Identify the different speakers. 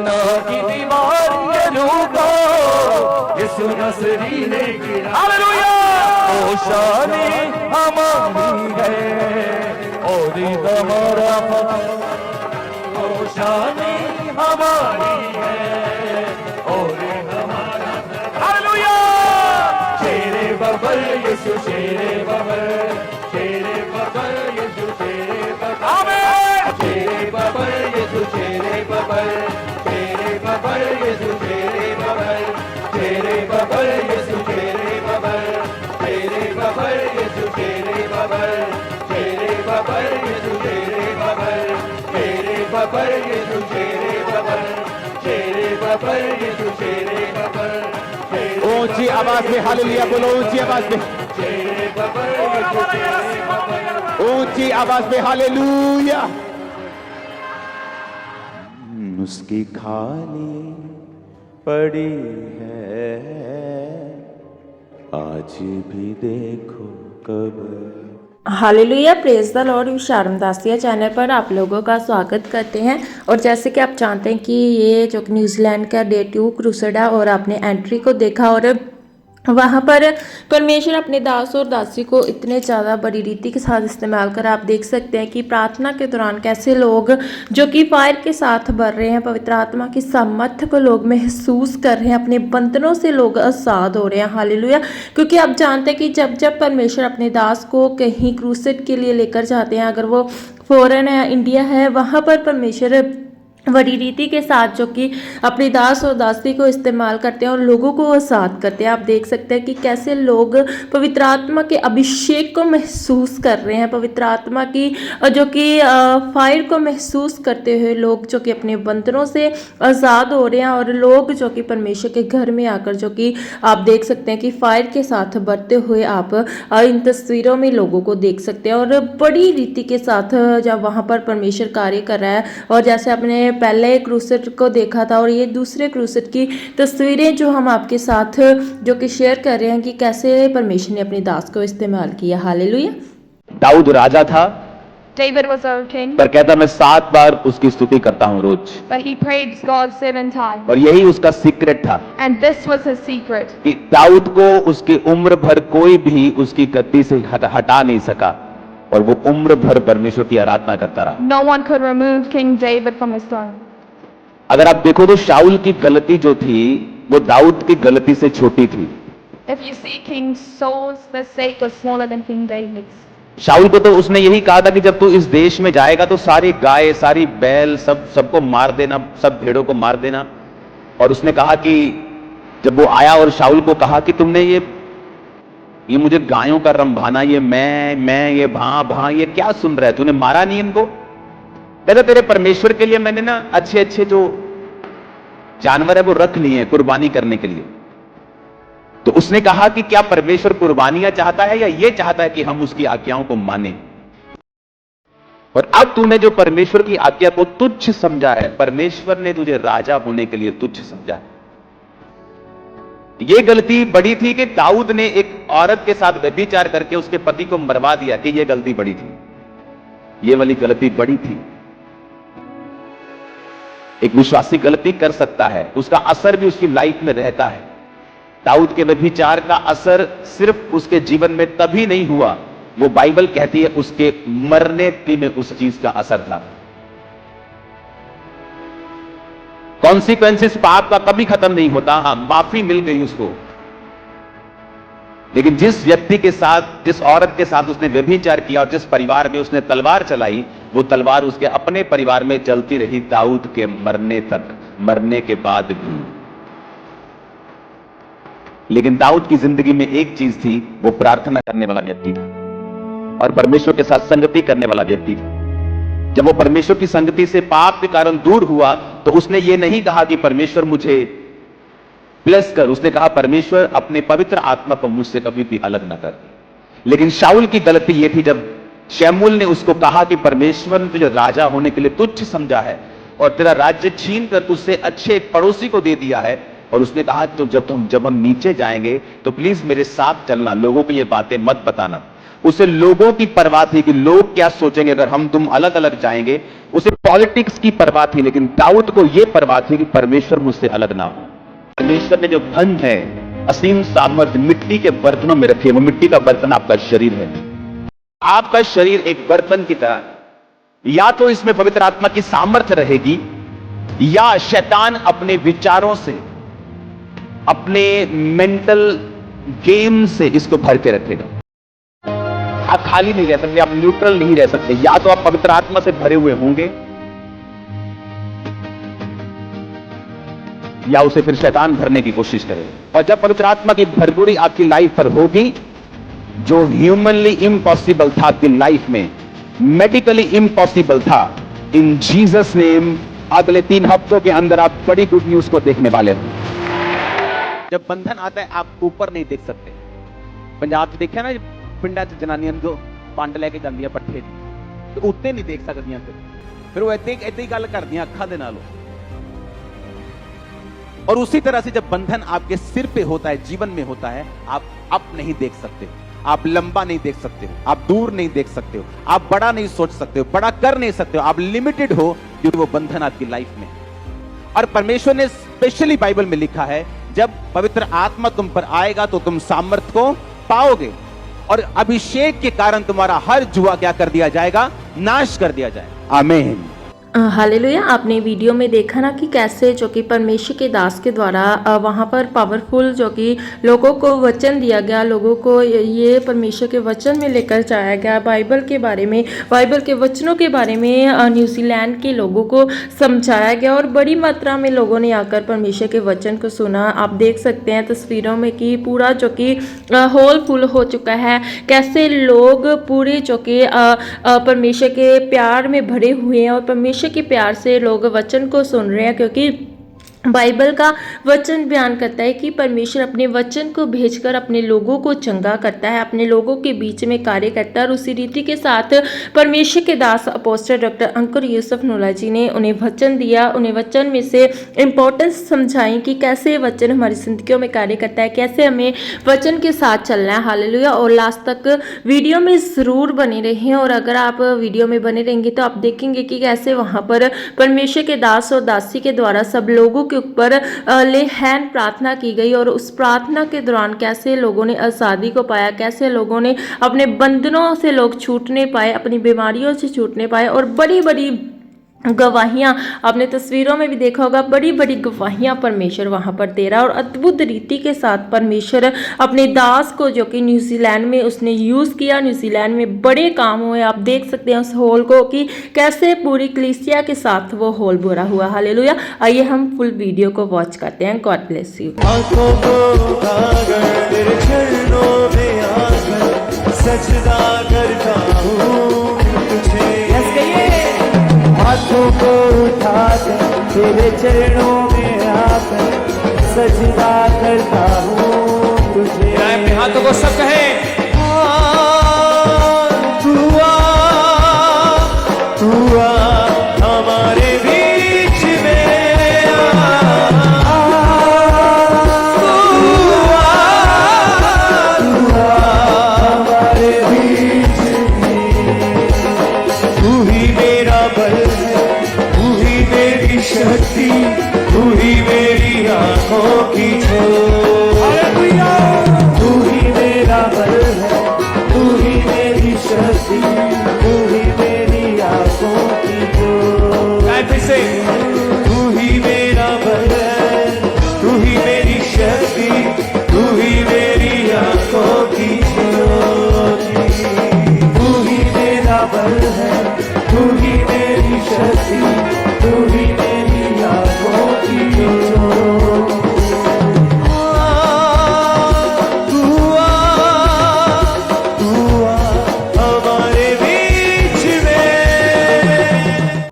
Speaker 1: गुनाह की दीवार ये झूठा यीशु नसरी ने गिरा। हालेलुया। ओ शानी हमारी है और हमारा ओ शानी हमारी है और हमारा। हालेलुया। शेरे बबर यीशु शेरे बबर यीशु शेरे बबर। आमीन। शेरे बबर यीशु शेरे बबर यीशु शेरे बबर। शेरे बबर यीशु शेरे बबर यीशु शेरे बबर। शेरे बबर यीशु शेरे बबर यीशु शेरे बबर। शेरे बबर यीशु शेरे बबर।
Speaker 2: ऊंची आवाज में हालेलुया बोलो, ऊंची आवाज में, ऊंची आवाज में हालेलुया। उसकी खाली पड़ी है आज भी देखो कब।
Speaker 3: Hallelujah, praise the lord. शारमदासिया चैनल पर आप लोगों का स्वागत करते हैं। और जैसे कि आप जानते हैं कि ये जो न्यूजीलैंड का डे 2 क्रूसेड है और आपने एंट्री को देखा और वहाँ पर परमेश्वर अपने दास और दासी को इतने ज़्यादा बड़ी रीति के साथ इस्तेमाल कर आप देख सकते हैं कि प्रार्थना के दौरान कैसे लोग जो कि फायर के साथ भर रहे हैं, पवित्र आत्मा की सामर्थ्य को लोग महसूस कर रहे हैं, अपने बंधनों से लोग आज़ाद हो रहे हैं। हालेलुया। क्योंकि आप जानते हैं कि जब जब परमेश्वर अपने दास को कहीं क्रूसेड के लिए लेकर जाते हैं, अगर वो फॉरेन है, इंडिया है, वहाँ पर परमेश्वर बड़ी रीति के साथ जो कि अपनी दास और दासी को इस्तेमाल करते हैं और लोगों को आज़ाद करते हैं। आप देख सकते हैं कि कैसे लोग पवित्र आत्मा के अभिषेक को महसूस कर रहे हैं, पवित्र आत्मा की जो कि फायर को महसूस करते हुए लोग जो कि अपने बंधनों से आज़ाद हो रहे हैं और लोग जो कि परमेश्वर के घर में आकर जो कि आप देख सकते हैं कि फायर के साथ बढ़ते हुए आप इन तस्वीरों में लोगों को देख सकते हैं और बड़ी रीति के साथ जब वहाँ पर परमेश्वर कार्य कर रहा है। और जैसे अपने पहले क्रूसेड को देखा था और ये दूसरे क्रूसेड की तस्वीरें जो हम आपके साथ जो कि शेयर कर रहे हैं कि कैसे परमेश्वर ने अपने दास को इस्तेमाल किया। हालेलुया।
Speaker 2: दाऊद राजा था,
Speaker 4: David was our king,
Speaker 2: पर कहता मैं 7 बार उसकी स्तुति करता हूँ रोज,
Speaker 4: but he prayed God 7 times.
Speaker 2: और यही उसका सीक्रेट था
Speaker 4: And this was his secret.
Speaker 2: कि दाऊद को उसकी उम्र भर कोई भी उसकी गद्दी से हटा नहीं सका और वो उम्र भर परमेश्वर की आराधना करता रहा।
Speaker 4: No one could remove King David from his throne.
Speaker 2: अगर आप देखो तो शाऊल की गलती जो थी वो दाऊद की गलती से छोटी थी।
Speaker 4: If you see King Saul's mistake was smaller than King David's.
Speaker 2: शाऊल को तो उसने यही कहा था कि जब तू इस देश में जाएगा तो सारी गाय, सारी बैल, सबको मार देना, सब भेड़ों को मार देना। और उसने कहा कि जब वो आया और शाऊल को कहा कि तुमने ये मुझे गायों का रंभाना, ये मैं ये भां ये क्या सुन रहा है, तूने मारा नहीं इनको? कहता तेरे परमेश्वर के लिए मैंने ना अच्छे अच्छे जो जानवर है वो रख लिए हैं कुर्बानी करने के लिए। तो उसने कहा कि क्या परमेश्वर कुर्बानियां चाहता है या ये चाहता है कि हम उसकी आज्ञाओं को माने? और अब तूने जो परमेश्वर की आज्ञा को तुच्छ समझा है, परमेश्वर ने तुझे राजा होने के लिए तुच्छ समझा है। ये गलती बड़ी थी कि दाऊद ने एक औरत के साथ व्यभिचार करके उसके पति को मरवा दिया, कि ये गलती बड़ी थी, ये वाली गलती बड़ी थी। एक विश्वासी गलती कर सकता है, उसका असर भी उसकी लाइफ में रहता है। दाऊद के व्यभिचार का असर सिर्फ उसके जीवन में तभी नहीं हुआ, वो बाइबल कहती है उसके मरने में उस चीज का असर था। कॉन्सिक्वेंसेस पाप का कभी खत्म नहीं होता। हाँ, माफी मिल गई उसको, लेकिन जिस व्यक्ति के साथ, जिस औरत के साथ उसने व्यभिचार किया और जिस परिवार में उसने तलवार चलाई, वो तलवार उसके अपने परिवार में चलती रही दाऊद के मरने तक, मरने के बाद भी। लेकिन दाऊद की जिंदगी में एक चीज थी, वो प्रार्थना करने वाला व्यक्ति था और परमेश्वर के साथ संगति करने वाला व्यक्ति था। जब वो परमेश्वर की संगति से पाप के कारण दूर हुआ तो उसने ये नहीं कहा कि परमेश्वर मुझे ब्लेस कर, उसने कहा परमेश्वर अपने पवित्र आत्मा को मुझसे कभी भी अलग ना कर। लेकिन शाऊल की गलती यह थी, जब शमूएल ने उसको कहा कि परमेश्वर ने तुझे राजा होने के लिए तुच्छ समझा है और तेरा राज्य छीन कर तुझसे अच्छे एक पड़ोसी को दे दिया है, और उसने कहा तो जब हम नीचे जाएंगे तो प्लीज मेरे साथ चलना, लोगों को ये बातें मत बताना। उसे लोगों की परवाह थी कि लोग क्या सोचेंगे अगर हम तुम अलग अलग जाएंगे उसे पॉलिटिक्स की परवाह थी, लेकिन दाऊद को यह परवाह थी कि परमेश्वर मुझसे अलग ना हो। परमेश्वर ने जो धन है, असीम सामर्थ्य मिट्टी के बर्तनों में रखी है। वो मिट्टी का बर्तन आपका शरीर है। आपका शरीर एक बर्तन की तरह, या तो इसमें पवित्र आत्मा की सामर्थ्य रहेगी, या शैतान अपने विचारों से, अपने मेंटल गेम से इसको भर के रखेगा। आप खाली नहीं रह सकते, आप न्यूट्रल नहीं रह सकते। या तो आप पवित्र आत्मा से भरे हुए होंगे, या उसे फिर शैतान भरने की कोशिश करेगा। और जब पवित्र आत्मा की भरपूरी आपकी लाइफ पर होगी, जो ह्यूमनली इम्पॉसिबल था आपकी लाइफ में, मेडिकली इम्पॉसिबल था, इन जीसस नेम अगले 3 हफ्तों के अंदर आप बड़ी गुड न्यूज को देखने वाले हो। जब बंधन आता है, आप ऊपर नहीं देख सकते। पंजाब देखा ना, पिंडा च जनानियां जो पंड लेके जांदियां पट्ठे तो उत्ते नहीं देख सकदियां, फिर वो ऐसे ही गल करदियां अखां दे नाल। और उसी तरह से जब बंधन आपके सिर पे होता है, जीवन में होता है, आप अप नहीं देख सकते, आप लंबा नहीं देख सकते हो, आप दूर नहीं देख सकते हो, आप बड़ा नहीं सोच सकते हो, बड़ा कर नहीं सकते हो, आप लिमिटेड हो, क्योंकि वो बंधन आपकी लाइफ में। और परमेश्वर ने स्पेशली बाइबल में लिखा है, जब पवित्र आत्मा तुम पर आएगा तो तुम सामर्थ को पाओगे, और अभिषेक के कारण तुम्हारा हर जुआ क्या कर दिया जाएगा, नाश कर दिया जाएगा। आमीन।
Speaker 3: हालेलुया। आपने वीडियो में देखा ना कि कैसे जो कि परमेश्वर के दास के द्वारा वहाँ पर पावरफुल जो कि लोगों को वचन दिया गया, लोगों को ये परमेश्वर के वचन में लेकर जाया गया, बाइबल के बारे में, बाइबल के वचनों के बारे में न्यूजीलैंड के लोगों को समझाया गया, और बड़ी मात्रा में लोगों ने आकर परमेश्वर के वचन को सुना। आप देख सकते हैं तस्वीरों में कि पूरा जो कि हॉल फुल हो चुका है, कैसे लोग पूरे जो कि परमेश्वर के प्यार में भरे हुए हैं, और परमेश्वर के प्यार से लोग वचन को सुन रहे हैं, क्योंकि बाइबल का वचन बयान करता है कि परमेश्वर अपने वचन को भेजकर अपने लोगों को चंगा करता है, अपने लोगों के बीच में कार्य करता है। और उसी रीति के साथ परमेश्वर के दास अपोस्टल डॉक्टर अंकुर यूसुफ नूला जी ने उन्हें वचन दिया, उन्हें वचन में से इम्पोर्टेंस समझाई कि कैसे वचन हमारी जिंदगियों में कार्य करता है, कैसे हमें वचन के साथ चलना है। हालेलुया। और लास्ट तक वीडियो में ज़रूर बने रहें, और अगर आप वीडियो में बने रहेंगे तो आप देखेंगे कि कैसे वहाँ पर परमेश्वर के दास और दासी के द्वारा सब लोगों के ऊपर ले हैंड प्रार्थना की गई, और उस प्रार्थना के दौरान कैसे लोगों ने आज़ादी को पाया, कैसे लोगों ने अपने बंधनों से लोग छूटने पाए, अपनी बीमारियों से छूटने पाए, और बड़ी बड़ी गवाहियाँ आपने तस्वीरों में भी देखा होगा, बड़ी बड़ी गवाहियाँ परमेश्वर वहाँ पर दे रहा है। और अद्भुत रीति के साथ परमेश्वर अपने दास को जो कि न्यूजीलैंड में उसने यूज़ किया, न्यूजीलैंड में बड़े काम हुए। आप देख सकते हैं उस हॉल को कि कैसे पूरी कलीसिया के साथ वो हॉल भरा हुआ। हालेलुया। आइए हम फुल वीडियो को वॉच करते हैं। God bless you.
Speaker 1: सजदा करता हूँ हाथों को उठाकर तेरे चरणों में आकर सजदा करता हूँ तुझे। हाथों को सब कहे